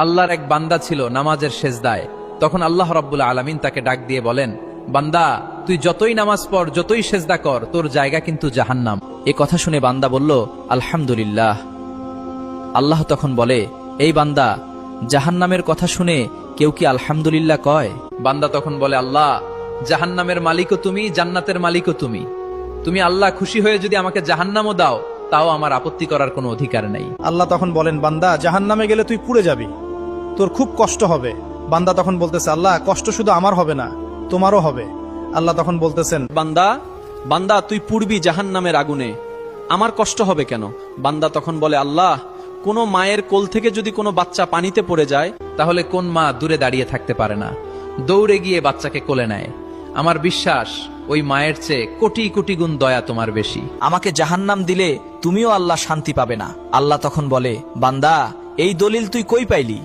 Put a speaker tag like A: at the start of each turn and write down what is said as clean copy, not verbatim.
A: আল্লাহর এক বান্দা ছিল নামাজের সেজদায়। তখন আল্লাহ রাব্বুল আলামিন তাকে ডাক দিয়ে বলেন, বান্দা তুই যতই নামাজ পড়, যতই সেজদা কর, তোর জায়গা কিন্তু জাহান্নাম।
B: এ কথা শুনে বান্দা বলল, আলহামদুলিল্লাহ। আল্লাহ তখন বলে, এই বান্দা, জাহান্নামের কথা শুনে কেউ কি আলহামদুলিল্লাহ কয়?
A: বান্দা তখন বলে, আল্লাহ, জাহান্নামের মালিকও তুমি, জান্নাতের মালিকও তুমি। তুমি আল্লাহ খুশি হয়ে যদি আমাকে জাহান্নামও দাও, তাও আমার আপত্তি করার কোনো অধিকার নেই।
C: আল্লাহ তখন বলেন, বান্দা, জাহান্নামে গেলে তুই পুড়ে যাবি, তোর খুব কষ্ট হবে। বান্দা তখন বলতেছে, আল্লাহ, কষ্ট শুধু আমার হবে না, তোমারও হবে। আল্লাহ তখন বলতেছেন,
D: বান্দা বান্দা তুই পুড়বি জাহান্নামের আগুনে, আমার কষ্ট হবে কেন? বান্দা তখন বলে, আল্লাহ, কোনো মায়ের কোল থেকে যদি কোনো বাচ্চা পানিতে পড়ে যায়,
A: তাহলে কোন মা দূরে দাঁড়িয়ে থাকতে পারে না, দৌড়ে গিয়ে বাচ্চাকে কোলে নেয়। আমার বিশ্বাস ওই মায়ের চেয়ে কোটি কোটি গুণ দয়া তোমার বেশি।
B: আমাকে জাহান্নাম দিলে তুমিও আল্লাহ শান্তি পাবে না। আল্লাহ তখন বলে, বান্দা, এই দলিল তুই কই পাইলি?